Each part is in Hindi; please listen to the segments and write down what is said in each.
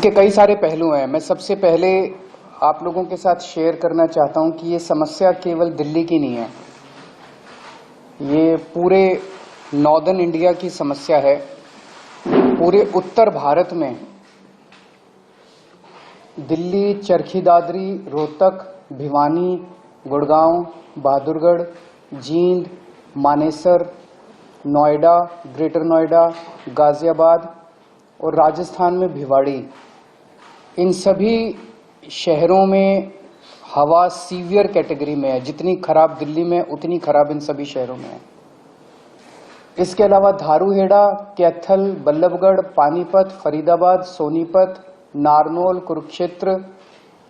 इसके कई सारे पहलू हैं। मैं सबसे पहले आप लोगों के साथ शेयर करना चाहता हूं कि ये समस्या केवल दिल्ली की नहीं है, ये पूरे नॉर्दर्न इंडिया की समस्या है। पूरे उत्तर भारत में दिल्ली, चरखी दादरी, रोहतक, भिवानी, गुड़गांव, बहादुरगढ़, जींद, मानेसर, नोएडा, ग्रेटर नोएडा, गाजियाबाद और राजस्थान में भिवाड़ी, इन सभी शहरों में हवा सीवियर कैटेगरी में है। जितनी खराब दिल्ली में उतनी खराब इन सभी शहरों में है। इसके अलावा धारूहेड़ा, कैथल, बल्लभगढ़, पानीपत, फरीदाबाद, सोनीपत, नारनौल, कुरुक्षेत्र,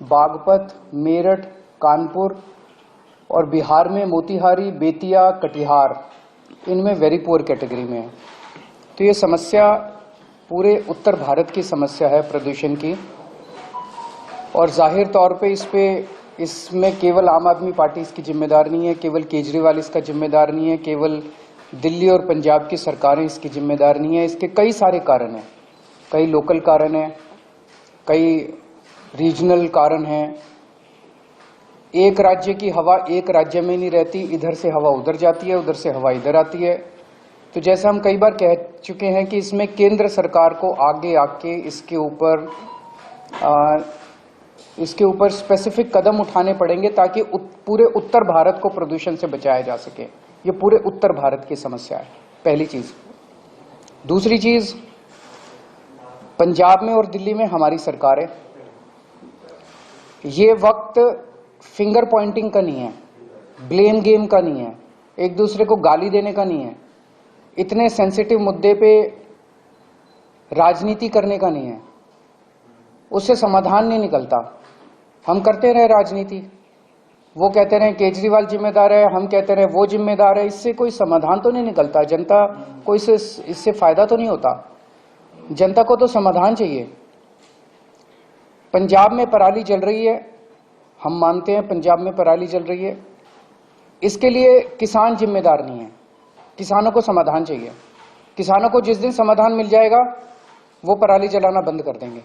बागपत, मेरठ, कानपुर और बिहार में मोतिहारी, बेतिया, कटिहार, इनमें वेरी पुअर कैटेगरी में है। तो ये समस्या पूरे उत्तर भारत की समस्या है प्रदूषण की, और जाहिर तौर पे इसमें केवल आम आदमी पार्टी इसकी जिम्मेदार नहीं है, केवल केजरीवाल इसका जिम्मेदार नहीं है, केवल दिल्ली और पंजाब की सरकारें इसकी जिम्मेदार नहीं है। इसके कई सारे कारण हैं, कई लोकल कारण हैं, कई रीजनल कारण हैं। एक राज्य की हवा एक राज्य में नहीं रहती, इधर से हवा उधर जाती है, उधर से हवा इधर आती है। तो जैसा हम कई बार कह चुके हैं कि इसमें केंद्र सरकार को आगे आके इसके ऊपर स्पेसिफिक कदम उठाने पड़ेंगे ताकि पूरे उत्तर भारत को प्रदूषण से बचाया जा सके। ये पूरे उत्तर भारत की समस्या है, पहली चीज। दूसरी चीज, पंजाब में और दिल्ली में हमारी सरकार है। ये वक्त फिंगर पॉइंटिंग का नहीं है, ब्लेम गेम का नहीं है, एक दूसरे को गाली देने का नहीं है, इतने सेंसिटिव मुद्दे पे राजनीति करने का नहीं है। उससे समाधान नहीं निकलता। हम करते रहे राजनीति, वो कहते रहे केजरीवाल जिम्मेदार है, हम कहते रहे वो जिम्मेदार है, इससे कोई समाधान तो नहीं निकलता। जनता को इससे फायदा तो नहीं होता। जनता को तो समाधान चाहिए। पंजाब में पराली जल रही है, हम मानते हैं पंजाब में पराली जल रही है, इसके लिए किसान जिम्मेदार नहीं है, किसानों को समाधान चाहिए। किसानों को जिस दिन समाधान मिल जाएगा वो पराली जलाना बंद कर देंगे,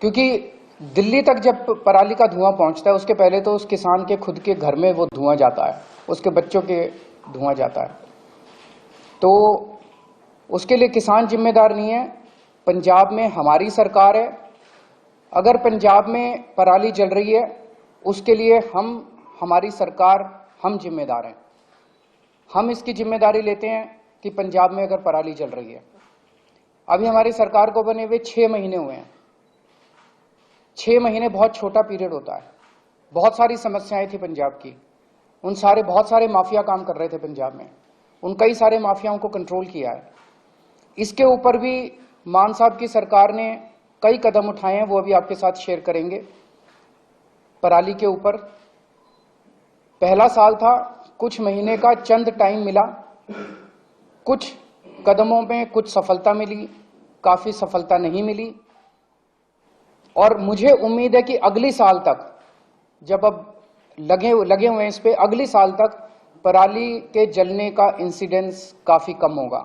क्योंकि दिल्ली तक जब पराली का धुआं पहुंचता है उसके पहले तो उस किसान के खुद के घर में वो धुआं जाता है, उसके बच्चों के धुआं जाता है। तो उसके लिए किसान जिम्मेदार नहीं है। पंजाब में हमारी सरकार है। अगर पंजाब में पराली जल रही है उसके लिए हमारी सरकार, हम जिम्मेदार हैं। हम इसकी जिम्मेदारी लेते हैं कि पंजाब में अगर पराली जल रही है, अभी हमारी सरकार को बने हुए 6 महीने हुए हैं। 6 महीने बहुत छोटा पीरियड होता है। बहुत सारी समस्याएं थी पंजाब की, बहुत सारे माफिया काम कर रहे थे पंजाब में, उन कई सारे माफियाओं को कंट्रोल किया है। इसके ऊपर भी मान साहब की सरकार ने कई कदम उठाए हैं, वो अभी आपके साथ शेयर करेंगे। पराली के ऊपर पहला साल था, कुछ महीने का चंद टाइम मिला, कुछ कदमों में कुछ सफलता मिली, काफी सफलता नहीं मिली। और मुझे उम्मीद है कि अगली साल तक, जब अब लगे हुए हैं इस पे, अगली साल तक पराली के जलने का इंसिडेंस काफी कम होगा।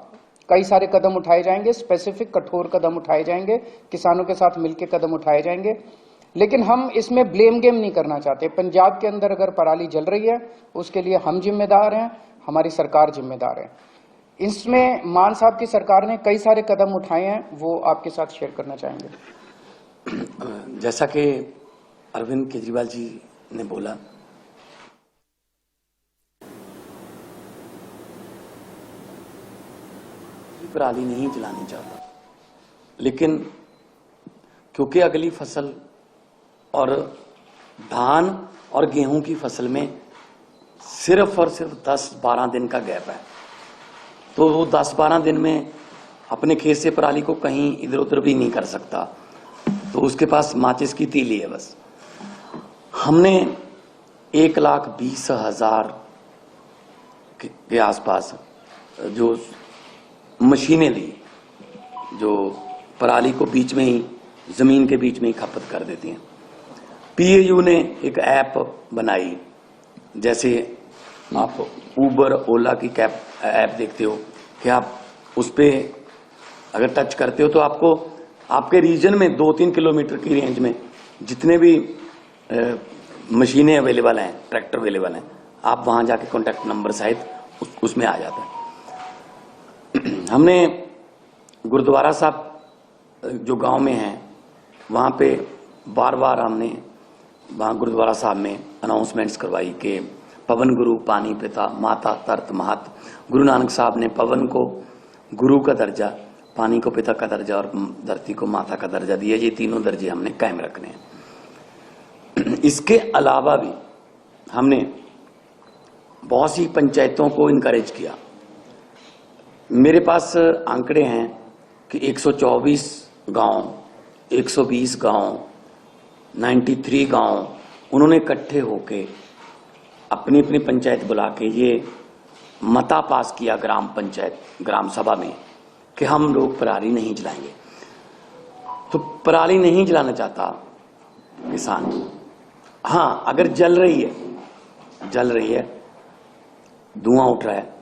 कई सारे कदम उठाए जाएंगे, स्पेसिफिक कठोर कदम उठाए जाएंगे, किसानों के साथ मिलकर कदम उठाए जाएंगे। लेकिन हम इसमें ब्लेम गेम नहीं करना चाहते। पंजाब के अंदर अगर पराली जल रही है उसके लिए हम जिम्मेदार हैं, हमारी सरकार जिम्मेदार है। इसमें मान साहब की सरकार ने कई सारे कदम उठाए हैं, वो आपके साथ शेयर करना चाहेंगे। जैसा कि अरविंद केजरीवाल जी ने बोला, पराली नहीं जलानी चाहता, लेकिन क्योंकि अगली फसल और धान और गेहूं की फसल में सिर्फ और सिर्फ 10-12 दिन का गैप है, तो वो 10-12 दिन में अपने खेत से पराली को कहीं इधर उधर भी नहीं कर सकता, तो उसके पास माचिस की तीली है बस। हमने 1,20,000 के आसपास जो मशीनें ली, जो पराली को बीच में ही, जमीन के बीच में ही खपत कर देती हैं। पीएयू ने एक ऐप बनाई, जैसे आप उबर ओला की ऐप देखते हो कि आप उस पर अगर टच करते हो तो आपको आपके रीजन में 2-3 किलोमीटर की रेंज में जितने भी मशीनें अवेलेबल हैं, ट्रैक्टर अवेलेबल हैं, आप वहां जाके कॉन्टैक्ट नंबर सहित उसमें आ जाता है। हमने गुरुद्वारा साहब जो गांव में हैं वहां पे बार बार हमने वहां गुरुद्वारा साहब में अनाउंसमेंट्स करवाई कि पवन गुरु पानी पिता माता तरत महत। गुरु नानक साहब ने पवन को गुरु का दर्जा, पानी को पिता का दर्जा और धरती को माता का दर्जा दिया। ये तीनों दर्जे हमने कायम रखने हैं। इसके अलावा भी हमने बहुत सी पंचायतों को इनकरेज किया। मेरे पास आंकड़े हैं कि 124 गांव, 120 गांव, 93 गांव उन्होंने इकट्ठे होके अपनी अपनी पंचायत बुला के ये मता पास किया ग्राम पंचायत ग्राम सभा में कि हम लोग पराली नहीं जलाएंगे। तो पराली नहीं जलाना चाहता किसान, हाँ अगर जल रही है, धुआं उठ रहा है,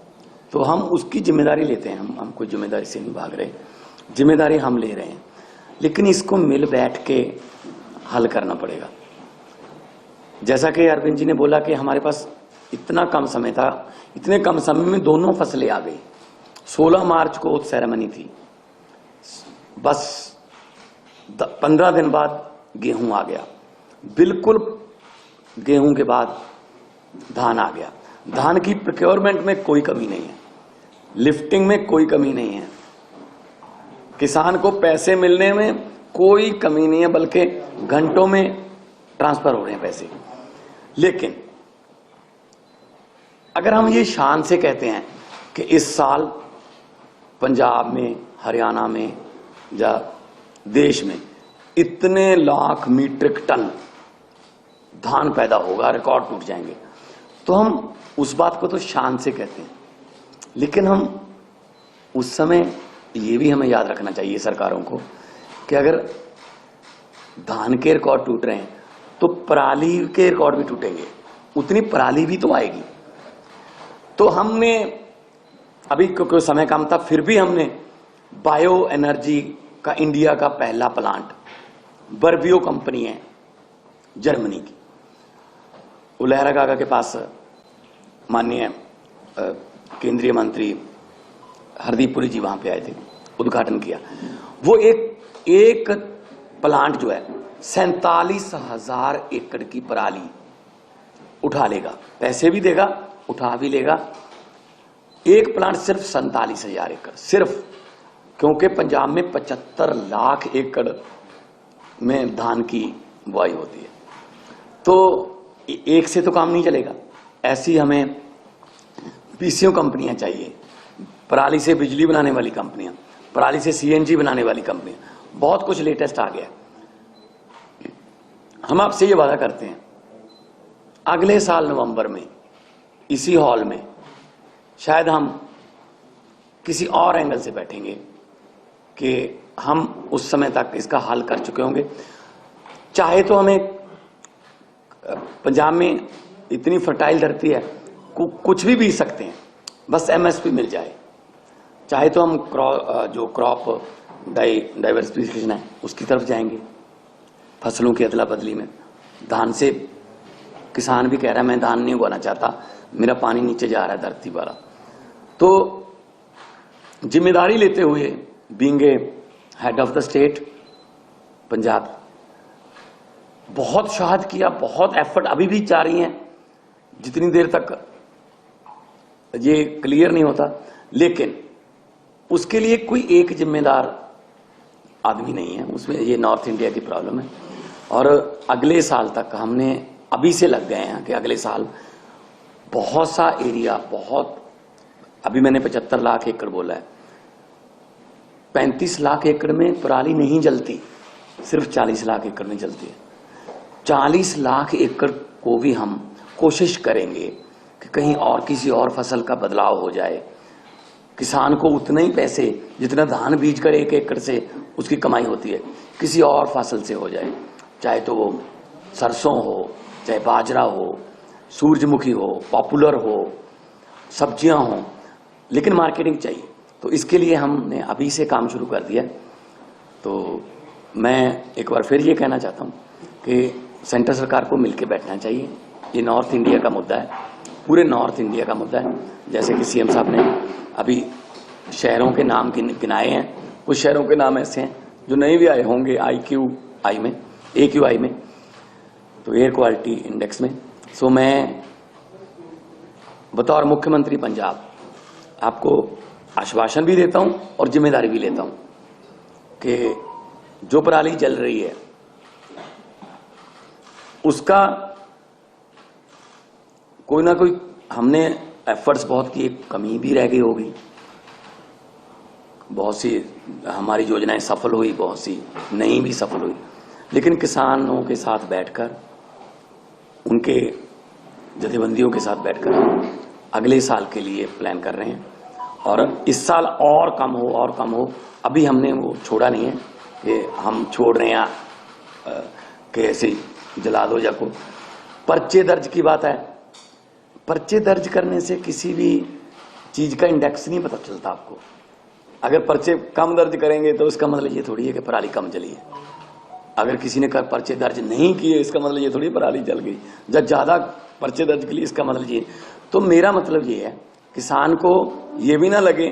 तो हम उसकी जिम्मेदारी लेते हैं। हम कोई जिम्मेदारी से नहीं भाग रहे, जिम्मेदारी हम ले रहे हैं, लेकिन इसको मिल बैठ के हल करना पड़ेगा। जैसा कि अरविंद जी ने बोला कि हमारे पास इतना कम समय था, इतने कम समय में दोनों फसलें आ गई। 16 मार्च को सेरेमनी थी, बस 15 दिन बाद गेहूं आ गया, बिल्कुल गेहूं के बाद धान आ गया। धान की प्रोक्योरमेंट में कोई कमी नहीं है, लिफ्टिंग में कोई कमी नहीं है, किसान को पैसे मिलने में कोई कमी नहीं है, बल्कि घंटों में ट्रांसफर हो रहे हैं पैसे। लेकिन अगर हम ये शान से कहते हैं कि इस साल पंजाब में, हरियाणा में या देश में इतने लाख मीट्रिक टन धान पैदा होगा, रिकॉर्ड टूट जाएंगे, तो हम उस बात को तो शान से कहते हैं। लेकिन हम उस समय ये भी हमें याद रखना चाहिए सरकारों को कि अगर धान के रिकॉर्ड टूट रहे हैं तो पराली के रिकॉर्ड भी टूटेंगे, उतनी पराली भी तो आएगी। तो हमने अभी क्योंकि समय कम था, फिर भी हमने बायो एनर्जी का इंडिया का पहला प्लांट, बर्बियो कंपनी है जर्मनी की, उलहरा काका के पास माननीय केंद्रीय मंत्री हरदीप पुरी जी वहां पे आए थे, उद्घाटन किया। वो एक प्लांट जो है 47,000 एकड़ की पराली उठा लेगा, पैसे भी देगा, उठा भी लेगा। एक प्लांट सिर्फ 47,000 एकड़, सिर्फ क्योंकि पंजाब में 75 लाख एकड़ में धान की बुआई होती है, तो एक से तो काम नहीं चलेगा। ऐसी हमें पीसीओ कंपनियां चाहिए, पराली से बिजली बनाने वाली कंपनियां, पराली से सीएनजी बनाने वाली कंपनियां, बहुत कुछ लेटेस्ट आ गया। हम आपसे ये वादा करते हैं अगले साल नवंबर में इसी हॉल में शायद हम किसी और एंगल से बैठेंगे कि हम उस समय तक इसका हल कर चुके होंगे। चाहे तो हमें पंजाब में इतनी फर्टाइल धरती है, कुछ भी बीज सकते हैं, बस एमएसपी मिल जाए। चाहे तो हम जो क्रॉप डाइवर्सिफिकेशन है उसकी तरफ जाएंगे, फसलों की अदला बदली में। धान से किसान भी कह रहा है मैं धान नहीं उगाना चाहता, मेरा पानी नीचे जा रहा है धरती वाला। तो जिम्मेदारी लेते हुए being a head of the state Punjab, बहुत शहाद किया, बहुत एफर्ट अभी भी जारी हैं, जितनी देर तक ये क्लियर नहीं होता। लेकिन उसके लिए कोई एक जिम्मेदार आदमी नहीं है, उसमें ये नॉर्थ इंडिया की प्रॉब्लम है। और अगले साल तक हमने अभी से लग गए हैं कि अगले साल बहुत सा एरिया, बहुत, अभी मैंने 75 लाख एकड़ बोला है, 35 लाख एकड़ में पराली नहीं जलती, सिर्फ 40 लाख एकड़ में जलती है। 40 लाख एकड़ को भी हम कोशिश करेंगे कि कहीं और किसी और फसल का बदलाव हो जाए, किसान को उतना ही पैसे जितना धान बीज कर 1 एकड़ से उसकी कमाई होती है किसी और फसल से हो जाए, चाहे तो वो सरसों हो, चाहे बाजरा हो, सूरजमुखी हो, पॉपुलर हो, सब्जियां हो, लेकिन मार्केटिंग चाहिए। तो इसके लिए हमने अभी से काम शुरू कर दिया। तो मैं एक बार फिर ये कहना चाहता हूँ कि सेंटर सरकार को मिलकर बैठना चाहिए। ये नॉर्थ इंडिया का मुद्दा है, पूरे नॉर्थ इंडिया का मुद्दा है। जैसे कि सीएम साहब ने अभी शहरों के नाम गिनाए हैं, कुछ शहरों के नाम ऐसे हैं जो नहीं भी आए होंगे AQI में, तो एयर क्वालिटी इंडेक्स में। सो मैं बतौर मुख्यमंत्री पंजाब आपको आश्वासन भी देता हूं और जिम्मेदारी भी लेता हूं कि जो पराली जल रही है उसका कोई ना कोई हमने एफर्ट्स बहुत किए, कमी भी रह गई होगी, बहुत सी हमारी योजनाएं सफल हुई, बहुत सी नहीं भी सफल हुई, लेकिन किसानों के साथ बैठकर, उनके जथेबंदियों के साथ बैठकर हम अगले साल के लिए प्लान कर रहे हैं। और इस साल और कम हो, अभी हमने वो छोड़ा नहीं है कि हम छोड़ रहे हैं कि ऐसे जला दो या को। पर्चे दर्ज की बात है, पर्चे दर्ज करने से किसी भी चीज का इंडेक्स नहीं पता चलता आपको। अगर पर्चे कम दर्ज करेंगे तो इसका मतलब ये थोड़ी है कि पराली कम जली है। अगर किसी ने पर्चे दर्ज नहीं किए इसका मतलब ये थोड़ी पराली जल गई। जब ज्यादा पर्चे दर्ज के लिए इसका मतलब ये। तो मेरा मतलब ये है, किसान को ये भी ना लगे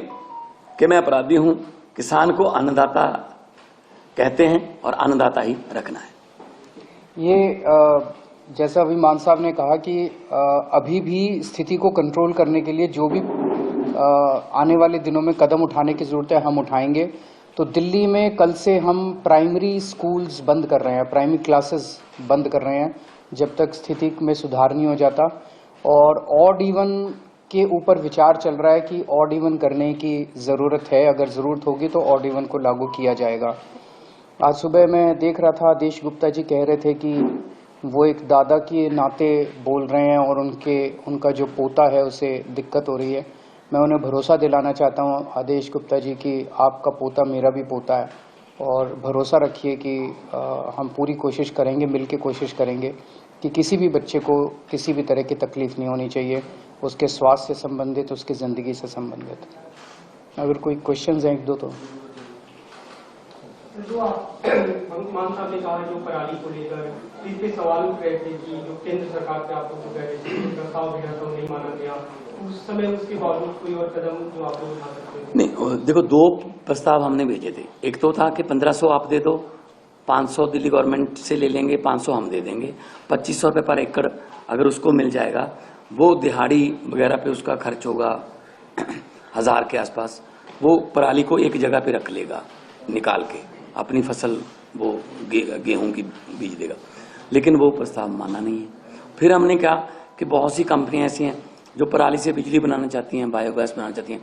कि मैं अपराधी हूं। किसान को अन्नदाता कहते हैं और अन्नदाता ही रखना है। ये जैसा अभी मान साहब ने कहा कि अभी भी स्थिति को कंट्रोल करने के लिए जो भी आने वाले दिनों में कदम उठाने की जरूरत है हम उठाएंगे। तो दिल्ली में कल से हम प्राइमरी स्कूल्स बंद कर रहे हैं, प्राइमरी क्लासेस बंद कर रहे हैं जब तक स्थिति में सुधार नहीं हो जाता। और ऑड इवन के ऊपर विचार चल रहा है कि ऑड इवन करने की ज़रूरत है, अगर ज़रूरत होगी तो ऑड इवन को लागू किया जाएगा। आज सुबह मैं देख रहा था, आदेश गुप्ता जी कह रहे थे कि वो एक दादा के नाते बोल रहे हैं और उनका जो पोता है उसे दिक्कत हो रही है। मैं उन्हें भरोसा दिलाना चाहता हूं आदेश गुप्ता जी कि आपका पोता मेरा भी पोता है, और भरोसा रखिए कि हम पूरी कोशिश करेंगे, मिलकर कोशिश करेंगे कि किसी भी बच्चे को किसी भी तरह की तकलीफ नहीं होनी चाहिए, उसके स्वास्थ्य से संबंधित, उसकी ज़िंदगी से संबंधित। अगर कोई क्वेश्चंस हैं एक दो तो। जो आप मान साहब ने कहा जो पराली को लेकर इस पे सवाल उठ रहे थे कि जो केंद्र सरकार से आप लोग कह रहे थे प्रस्ताव भेजा था नहीं माना गया, उस समय उसके बावजूद कोई और कदम जो आप लोग उठा सकते थे? नहीं, देखो, दो प्रस्ताव हमने भेजे थे। एक तो था कि 1500 आप दे दो, 500 दिल्ली गवर्नमेंट से ले लेंगे, 500 हम दे देंगे, 2500 रुपये पर एकड़ अगर उसको मिल जाएगा, वो दिहाड़ी वगैरह पे उसका खर्च होगा 1000 के आसपास, वो पराली को एक जगह पे रख लेगा, निकाल के अपनी फसल वो गेहूं की बीज देगा। लेकिन वो प्रस्ताव माना नहीं है। फिर हमने कहा कि बहुत सी कंपनियां ऐसी हैं जो पराली से बिजली बनाना चाहती हैं, बायोगैस बनाना चाहती हैं,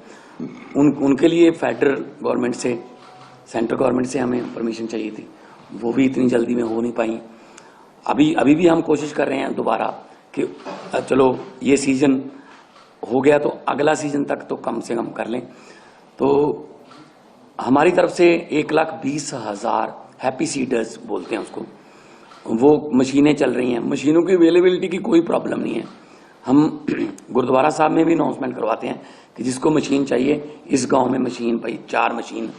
उनके लिए फेडरल गवर्नमेंट से, सेंट्रल गवर्नमेंट से हमें परमिशन चाहिए थी, वो भी इतनी जल्दी में हो नहीं पाई। अभी भी हम कोशिश कर रहे हैं दोबारा कि चलो ये सीजन हो गया तो अगला सीजन तक तो कम से कम कर लें। तो हमारी तरफ से 1,20,000 हैप्पी सीडर्स बोलते हैं उसको, वो मशीनें चल रही हैं। मशीनों की अवेलेबिलिटी की कोई प्रॉब्लम नहीं है। हम गुरुद्वारा साहब में भी अनाउंसमेंट करवाते हैं कि जिसको मशीन चाहिए, इस गांव में मशीन, भाई 4 मशीन,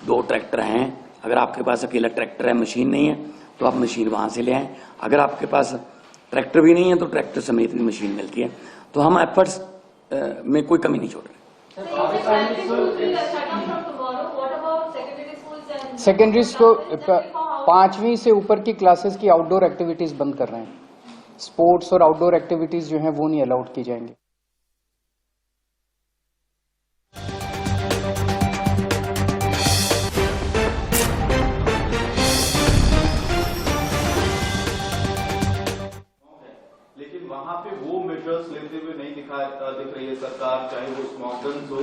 2 ट्रैक्टर हैं, अगर आपके पास अकेला ट्रैक्टर है, मशीन नहीं है, तो आप मशीन वहां से ले आएं। अगर आपके पास ट्रैक्टर भी नहीं है तो ट्रैक्टर समेत भी मशीन मिलती है। तो हम एफर्ट्स में कोई कमी नहीं छोड़ रहे। सेकेंडरी स्कूल 5वीं से ऊपर की क्लासेस की आउटडोर एक्टिविटीज बंद कर रहे हैं। स्पोर्ट्स और आउटडोर एक्टिविटीज जो हैं वो नहीं अलाउड की जाएंगी। लेकिन वहां पे वो मेजर्स लेते हुए नहीं दिख रही है सरकार, चाहे वो स्मॉगन्स हो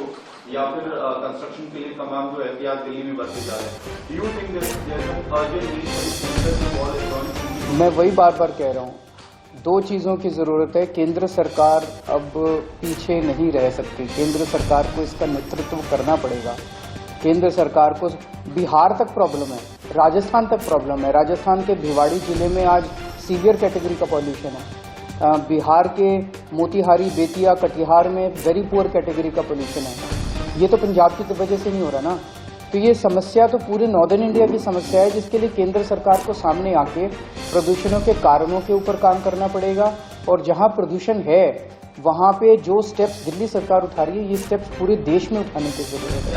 या फिर कंस्ट्रक्शन के लिए तमाम जो एहतियात दिल्ली में बरते जा रहे हैं। डू यू थिंक मैं वही बार बार कह रहा हूँ, 2 चीज़ों की ज़रूरत है। केंद्र सरकार अब पीछे नहीं रह सकती, केंद्र सरकार को इसका नेतृत्व करना पड़ेगा। केंद्र सरकार को बिहार तक प्रॉब्लम है, राजस्थान तक प्रॉब्लम है। राजस्थान के भिवाड़ी जिले में आज सीवियर कैटेगरी का पॉल्यूशन है। बिहार के मोतिहारी, बेतिया, कटिहार में वेरी पुअर कैटेगरी का पोल्यूशन है। ये तो पंजाब की वजह से नहीं हो रहा ना, तो ये समस्या तो पूरे नॉर्दर्न इंडिया की समस्या है, जिसके लिए केंद्र सरकार को सामने आके प्रदूषणों के कारणों के ऊपर काम करना पड़ेगा। और जहां प्रदूषण है वहां पे जो स्टेप्स दिल्ली सरकार उठा रही है, ये स्टेप्स पूरे देश में उठाने की जरूरत है।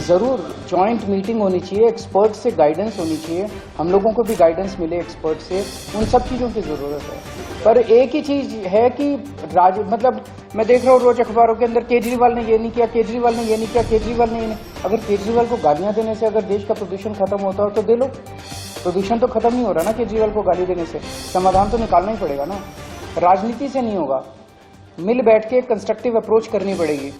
जरूर जॉइंट मीटिंग होनी चाहिए, एक्सपर्ट से गाइडेंस होनी चाहिए, हम लोगों को भी गाइडेंस मिले एक्सपर्ट से, उन सब चीज़ों की ज़रूरत है। पर एक ही चीज़ है कि मतलब मैं देख रहा हूँ रोज अखबारों के अंदर केजरीवाल ने ये नहीं किया, केजरीवाल ने ये नहीं किया, केजरीवाल ने ये नहीं। अगर केजरीवाल को गालियां देने से अगर देश का प्रदूषण खत्म होता हो तो दे लो, प्रदूषण तो खत्म नहीं हो रहा ना केजरीवाल को गाली देने से, समाधान तो निकालना ही पड़ेगा ना, राजनीति से नहीं होगा, मिल बैठ के कंस्ट्रक्टिव अप्रोच करनी पड़ेगी।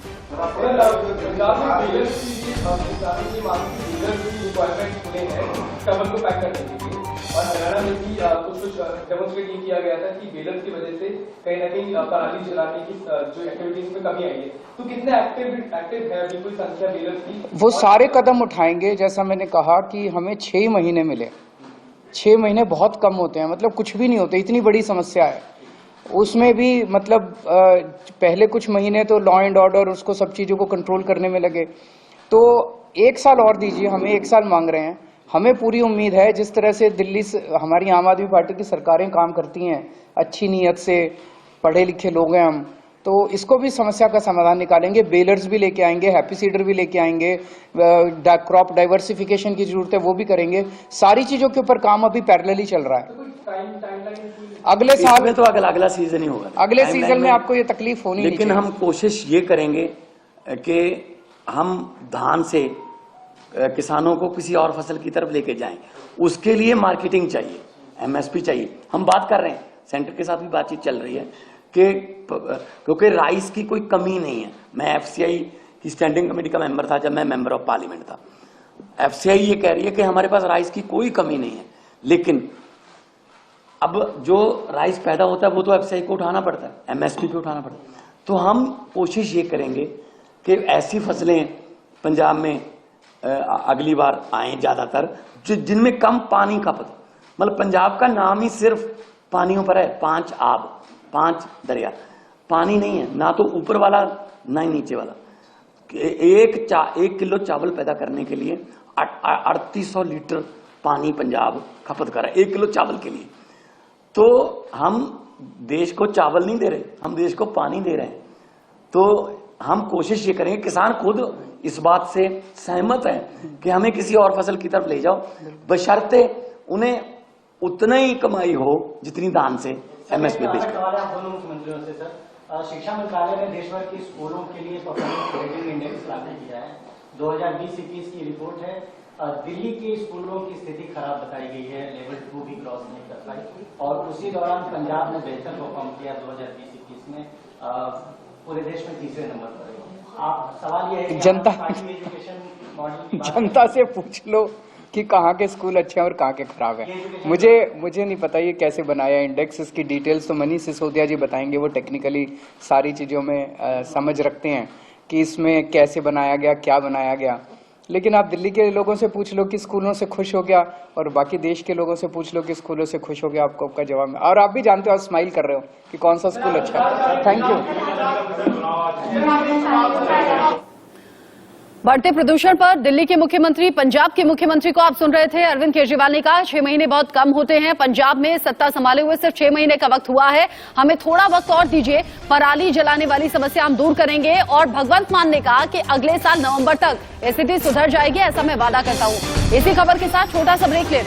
और हरियाणा में भी कुछ डेमोन्स्ट्रेट ये किया गया था कि बेलर्स की वजह से कहीं ना कहीं पराली जलाने की जो एक्टिविटीज में कमी आई है, तो कितने एक्टिव है अभी कोई संख्या बेलर्स की? वो सारे कदम उठाएंगे, जैसा मैंने कहा कि हमें 6 महीने मिले, 6 महीने बहुत कम होते हैं, मतलब कुछ भी नहीं होते, इतनी बड़ी समस्या है। उसमें भी मतलब पहले कुछ महीने तो लॉ एंड ऑर्डर उसको सब चीज़ों को कंट्रोल करने में लगे, तो 1 साल और दीजिए, हमें 1 साल मांग रहे हैं। हमें पूरी उम्मीद है जिस तरह से दिल्ली से हमारी आम आदमी पार्टी की सरकारें काम करती हैं, अच्छी नीयत से, पढ़े लिखे लोग हैं हम, तो इसको भी समस्या का समाधान निकालेंगे। बेलर्स भी लेके आएंगे, हैप्पी सीडर भी लेके आएंगे, क्रॉप डाइवर्सिफिकेशन की जरूरत है वो भी करेंगे। सारी चीज़ों के ऊपर काम अभी पैरेलली चल रहा है। अगले साल में तो अगला सीजन ही होगा, अगले सीजन में आपको ये तकलीफ होनी नहीं लेकिन हम कोशिश ये करेंगे कि हम धान से किसानों को किसी और फसल की तरफ लेके जाएं, उसके लिए मार्केटिंग चाहिए, एमएसपी चाहिए। हम बात कर रहे हैं, सेंटर के साथ भी बातचीत चल रही है कि क्योंकि राइस की कोई कमी नहीं है। मैं एफसीआई की स्टैंडिंग कमेटी का मेंबर था जब मैं मेंबर ऑफ पार्लियामेंट था। एफसीआई ये कह रही है कि हमारे पास राइस की कोई कमी नहीं है, लेकिन अब जो राइस पैदा होता है वो तो एफसीआई को उठाना पड़ता है, एमएसपी पे उठाना पड़ता है। तो हम कोशिश ये करेंगे कि ऐसी फसलें पंजाब में अगली बार आए ज्यादातर जिनमें कम पानी खपत, मतलब पंजाब का नाम ही सिर्फ पानियों पर है, 5 आब 5 दरिया, पानी नहीं है, ना तो ऊपर वाला ना ही नीचे वाला। 1 किलो चावल पैदा करने के लिए 3800 लीटर पानी पंजाब खपत कर रहा है 1 किलो चावल के लिए। तो हम देश को चावल नहीं दे रहे, हम देश को पानी दे रहे हैं। तो हम कोशिश ये करेंगे, किसान खुद इस बात से सहमत है कि हमें किसी और फसल की तरफ ले जाओ, बशर्ते उन्हें उतना ही कमाई हो जितनी धान से एमएसपी बेच कर। दोनों मुख्यमंत्रियों से सर, शिक्षा मंत्रालय ने देश भर के स्कूलों के लिए परफॉर्मेंस रेटिंग इंडेक्स लागू किया है। 2020-21 की रिपोर्ट है। दिल्ली के स्कूलों की स्थिति खराब बताई गई है, लेवल 2 भी क्रॉस नहीं कर पाई, और उसी दौरान पंजाब ने बेहतर परफॉर्म किया 2020-21 में, पूरे देश में तीसरे नंबर पर। आप सवाल ये है कि जनता से पूछ लो कि कहाँ के स्कूल अच्छे हैं और कहाँ के खराब हैं। मुझे नहीं पता ये कैसे बनाया इंडेक्स, इसकी डिटेल्स तो मनीष सिसोदिया जी बताएंगे, वो टेक्निकली सारी चीज़ों में समझ रखते हैं कि इसमें कैसे बनाया गया, क्या बनाया गया। लेकिन आप दिल्ली के लोगों से पूछ लो कि स्कूलों से खुश हो गया, और बाकी देश के लोगों से पूछ लो कि स्कूलों से खुश हो गया, आपको आपका जवाब है। और आप भी जानते हो, आप स्माइल कर रहे हो कि कौन सा स्कूल अच्छा है। Thank you. बढ़ते प्रदूषण पर दिल्ली के मुख्यमंत्री, पंजाब के मुख्यमंत्री को आप सुन रहे थे, अरविंद केजरीवाल ने कहा 6 महीने बहुत कम होते हैं, पंजाब में सत्ता संभाले हुए सिर्फ 6 महीने का वक्त हुआ है, हमें थोड़ा वक्त और दीजिए, पराली जलाने वाली समस्या हम दूर करेंगे। और भगवंत मान ने कहा कि अगले साल नवंबर तक स्थिति सुधर जाएगी, ऐसा मैं वादा करता हूं। इसी खबर के साथ छोटा सा ब्रेक ले